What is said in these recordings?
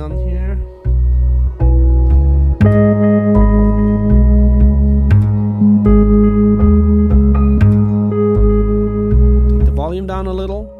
down here. Take the volume down a little.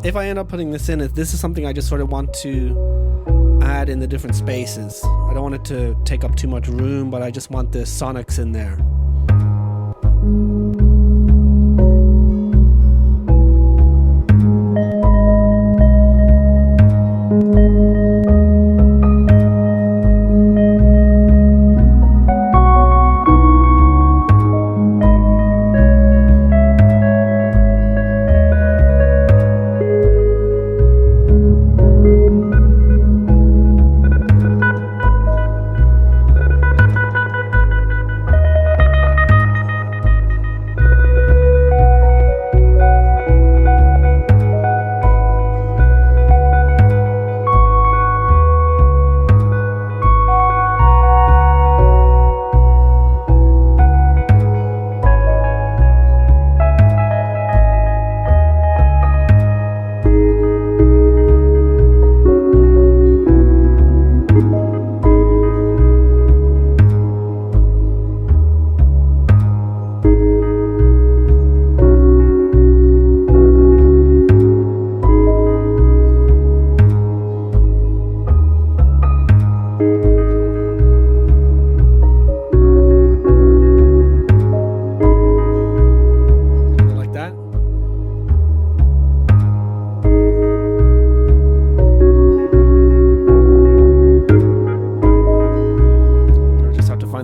If I end up putting this in, this is something I just sort of want to add in the different spaces. I don't want it to take up too much room, but I just want the sonics in there.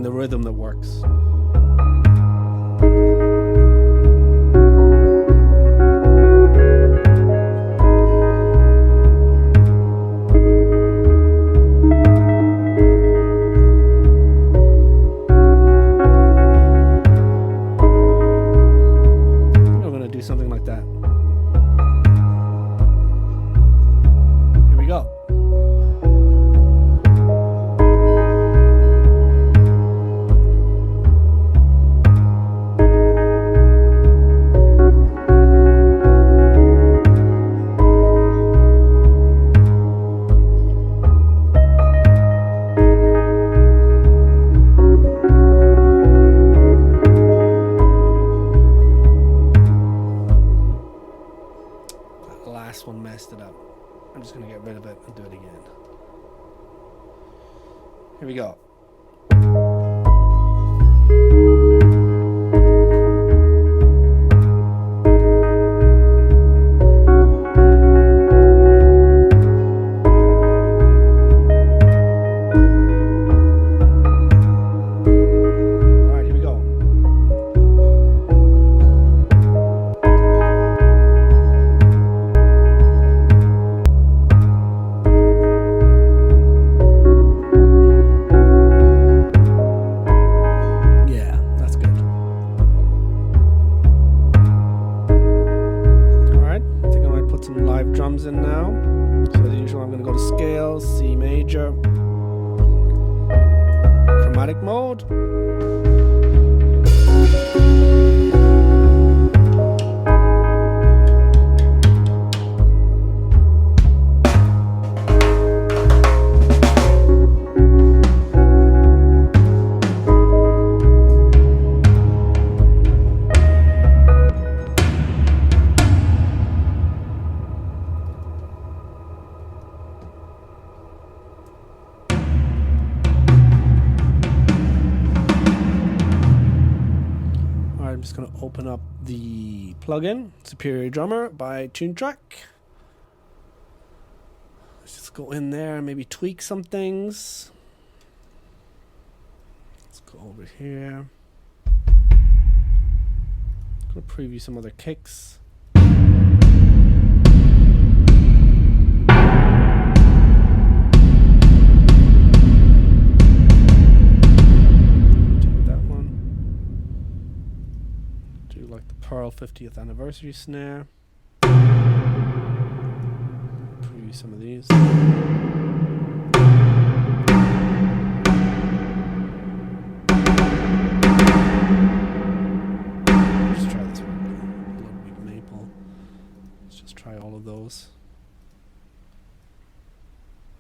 The rhythm that works. I'm going to do something like that. Here we go. Last one messed it up. I'm just going to get rid of it and do it again. Here we go. Drums in now. So as usual, I'm going to go to scale, C major, chromatic mode. I'm just going to open up the plugin, Superior Drummer by TuneTrack. Let's just go in there and maybe tweak some things. Let's go over here. Gonna preview some other kicks. Pearl 50th anniversary snare. Preview some of these. Let's try this one. Ludwig Maple. Let's just try all of those.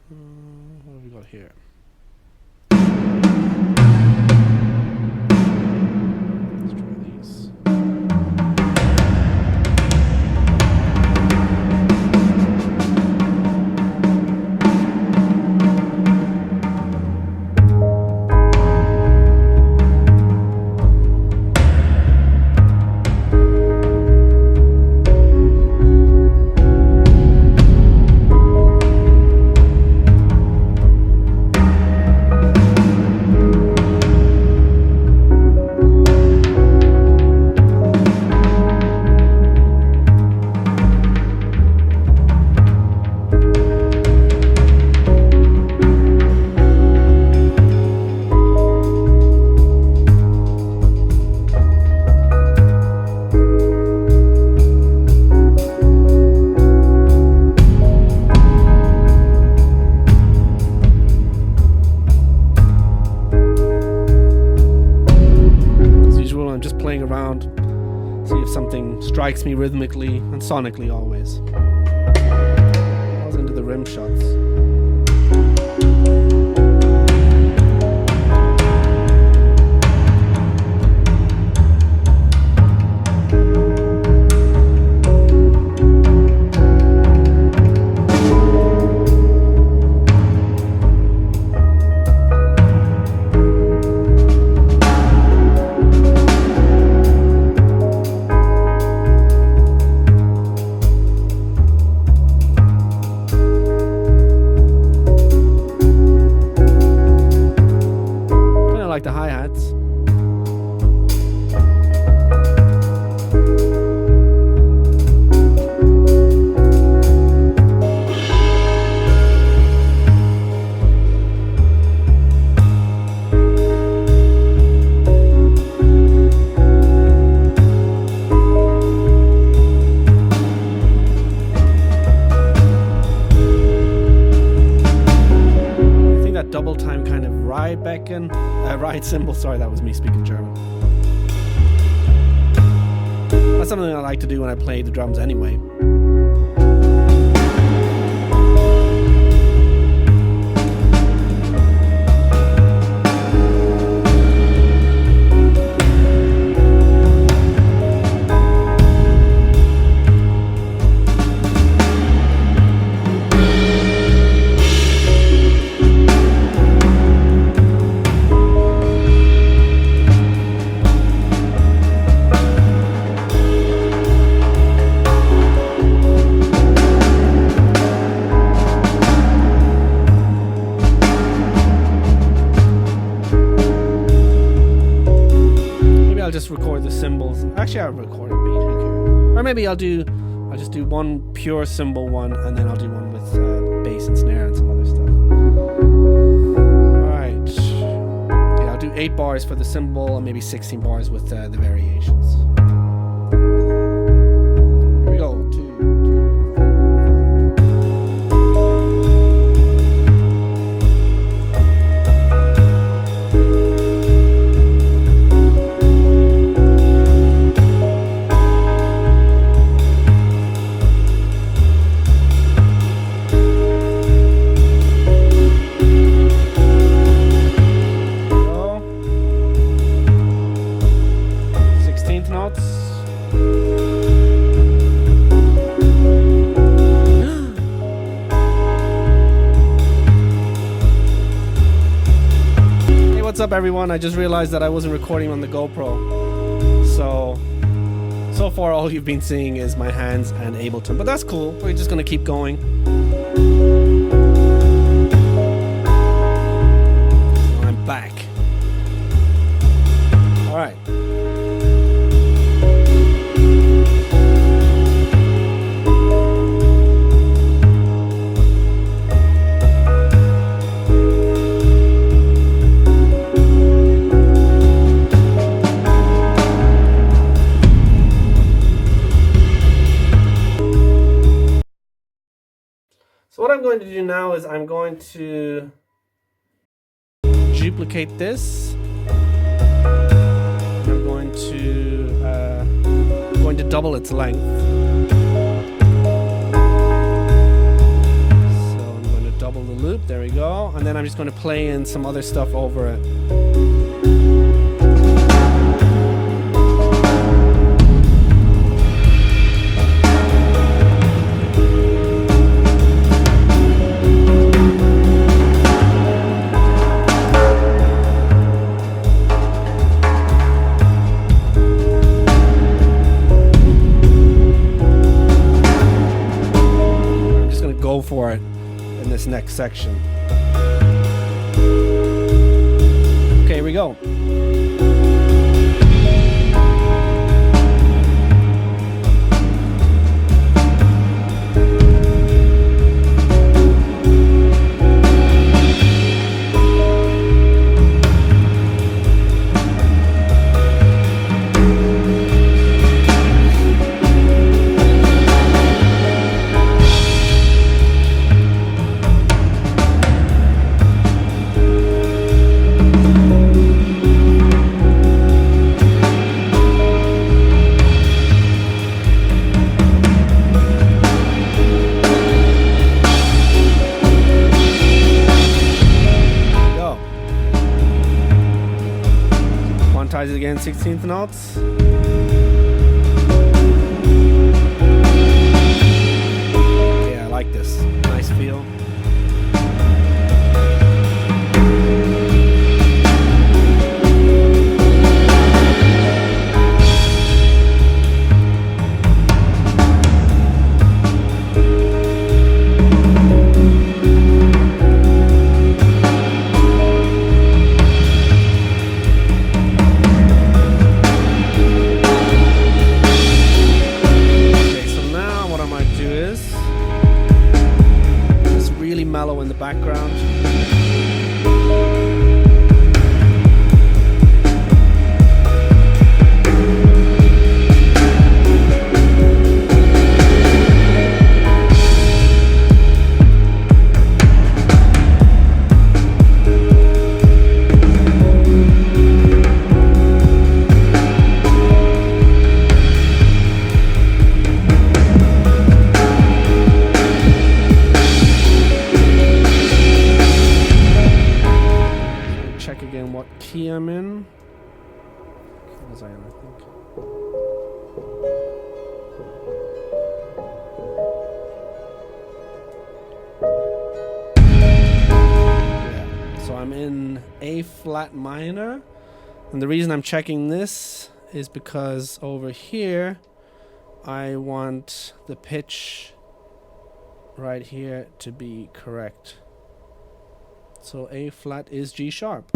What have we got here? Let's try these. Strikes me rhythmically and sonically always. I was into the rim shots. Like the hi-hats. I think that double time kind of ride cymbal. Sorry, that was me speaking German. That's something I like to do when I play the drums anyway. Just record the cymbals. Actually, I'll record a beat. Who cares? Or maybe I'll just do one pure cymbal one, and then I'll do one with bass and snare and some other stuff. Alright. Yeah, I'll do 8 bars for the cymbal and maybe 16 bars with the variations. Here we go. 2, 16th notes. Hey, what's up everyone? I just realized that I wasn't recording on the GoPro. So far all you've been seeing is my hands and Ableton, but that's cool. We're just gonna keep going. So I'm back. All right. So what I'm going to do now is I'm going to duplicate this. I'm going to double its length. So I'm going to double the loop. There we go. And then I'm just going to play in some other stuff over it. For it in this next section. Okay, here we go. It again, 16th notes. Yeah, I like this. Nice feel. Mellow in the background. What key I'm in. As I am, I think. Yeah. So I'm in A flat minor, and the reason I'm checking this is because over here I want the pitch right here to be correct. So A flat is G sharp.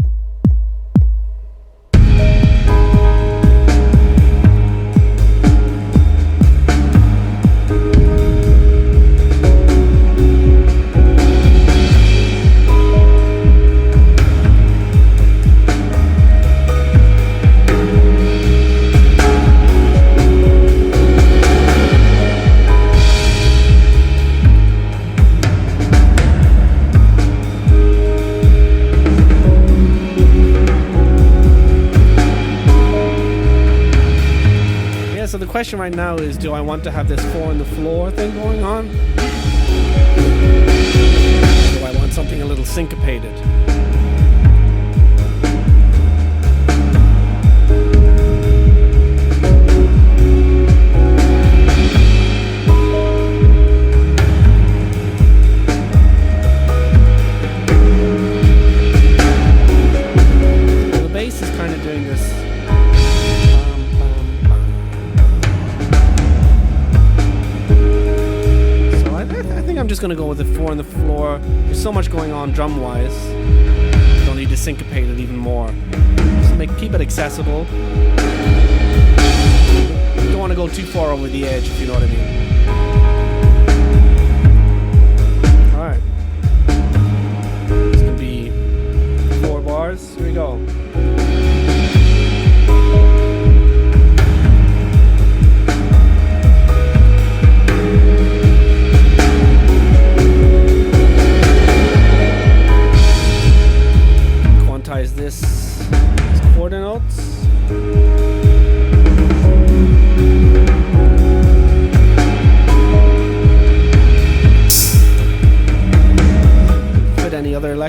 So the question right now is, do I want to have this 4 on the floor thing going on? Or do I want something a little syncopated? So the bass is kind of doing this. I'm just going to go with the 4 on the floor. There's so much going on drum-wise. Don't need to syncopate it even more. Just keep it accessible. You don't want to go too far over the edge, if you know what I mean. Alright. It's going to be 4 bars. Here we go.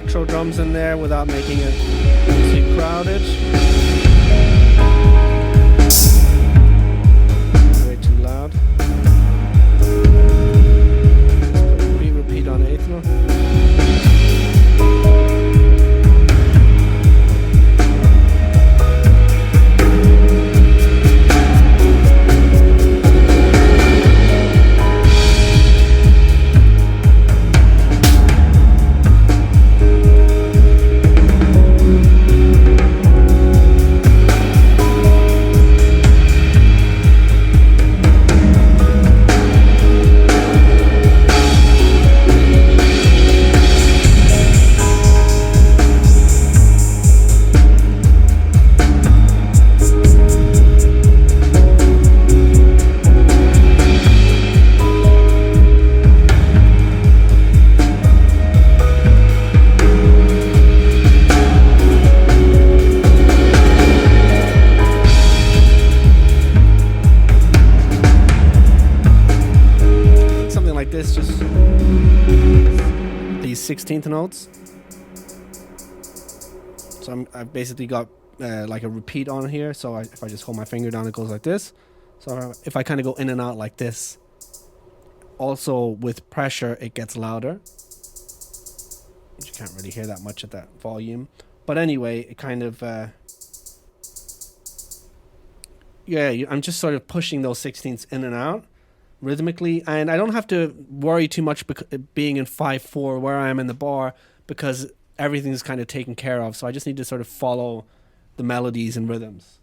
electro drums in there without making it too crowded. Way too loud. Repeat on eighth note. This just these 16th notes. So I've basically got like a repeat on here. So if I just hold my finger down, it goes like this. So if I kind of go in and out like this, also with pressure, it gets louder. You can't really hear that much at that volume. But anyway, it kind of, I'm just sort of pushing those 16ths in and out rhythmically, and I don't have to worry too much being in 5/4 where I am in the bar, because everything's kind of taken care of. So I just need to sort of follow the melodies and rhythms.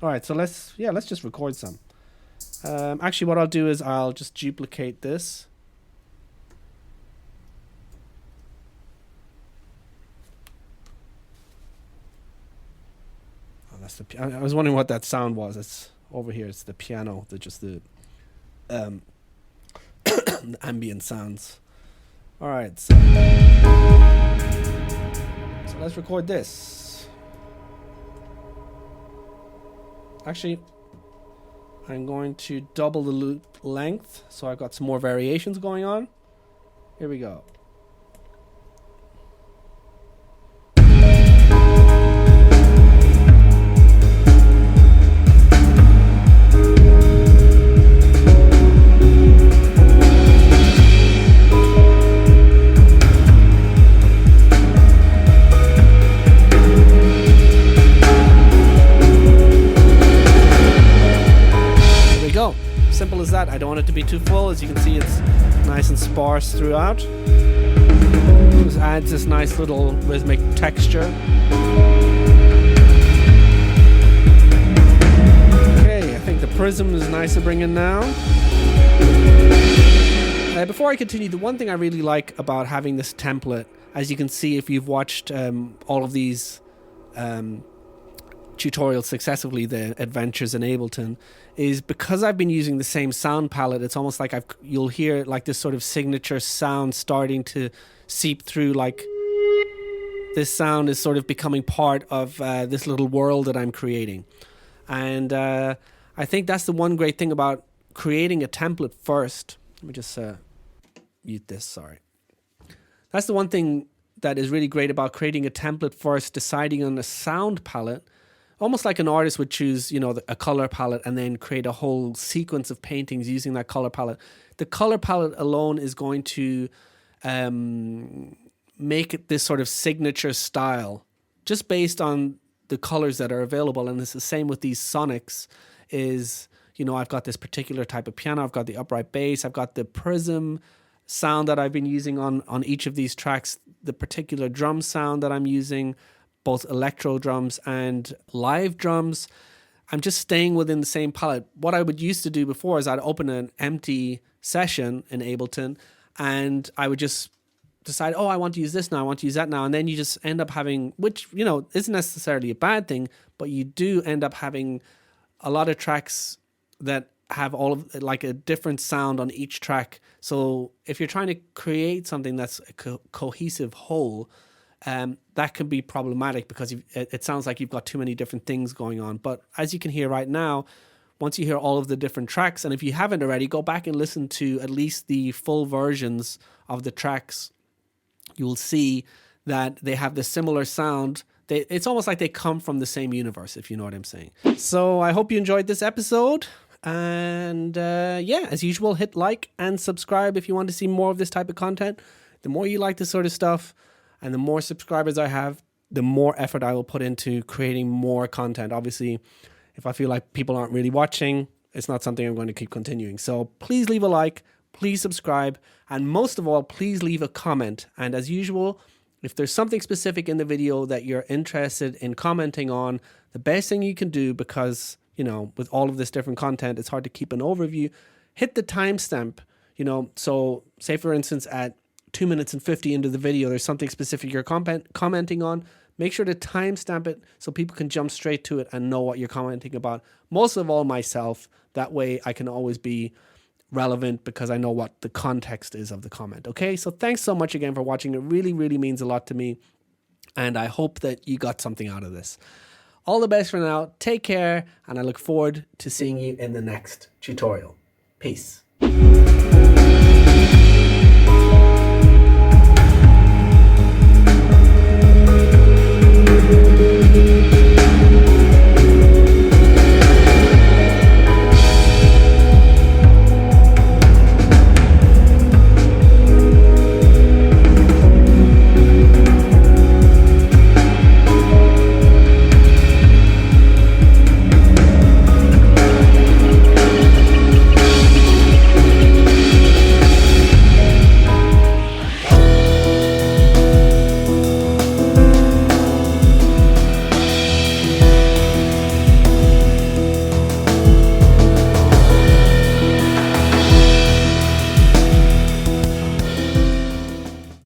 All right, so let's just record some. Actually, what I'll do is I'll just duplicate this. Oh, that's the. I was wondering what that sound was. It's over here. It's the piano. The ambient sounds. All right, so let's record this. Actually, I'm going to double the loop length, so I've got some more variations going on. Here we go. Simple as that. I don't want it to be too full. As you can see, it's nice and sparse throughout. Just adds this nice little rhythmic texture. Okay, I think the prism is nice to bring in now. Before I continue, the one thing I really like about having this template, as you can see if you've watched all of these tutorials successively, the adventures in Ableton, is because I've been using the same sound palette, it's almost like you'll hear like this sort of signature sound starting to seep through, like this sound is sort of becoming part of this little world that I'm creating. And I think that's the one great thing about creating a template first. Let me just mute this, sorry. That's the one thing that is really great about creating a template first, deciding on a sound palette. Almost like an artist would choose, a color palette and then create a whole sequence of paintings using that color palette. The color palette alone is going to make it this sort of signature style just based on the colors that are available. And it's the same with these sonics is, I've got this particular type of piano. I've got the upright bass. I've got the prism sound that I've been using on each of these tracks, the particular drum sound that I'm using, both electro drums and live drums. I'm just staying within the same palette. What I would used to do before is I'd open an empty session in Ableton and I would just decide, I want to use this now, I want to use that now. And then you just end up having, which, isn't necessarily a bad thing, but you do end up having a lot of tracks that have all of like a different sound on each track. So if you're trying to create something that's a cohesive whole, that can be problematic because it sounds like you've got too many different things going on. But as you can hear right now, once you hear all of the different tracks, and if you haven't already, go back and listen to at least the full versions of the tracks, you will see that they have the similar sound. It's almost like they come from the same universe, if you know what I'm saying. So I hope you enjoyed this episode. And yeah, as usual, hit like and subscribe if you want to see more of this type of content. The more you like this sort of stuff and the more subscribers I have, the more effort I will put into creating more content. Obviously, if I feel like people aren't really watching, it's not something I'm going to keep continuing. So please leave a like, please subscribe, and most of all, please leave a comment. And as usual, if there's something specific in the video that you're interested in commenting on, the best thing you can do, because, you know, with all of this different content, it's hard to keep an overview, hit the timestamp, you know. So say, for instance, at 2 minutes and 50 into the video, there's something specific you're commenting on. Make sure to timestamp it so people can jump straight to it and know what you're commenting about. Most of all, myself. That way I can always be relevant because I know what the context is of the comment. Okay, so thanks so much again for watching. It really, really means a lot to me. And I hope that you got something out of this. All the best for now. Take care. And I look forward to seeing you in the next tutorial. Peace.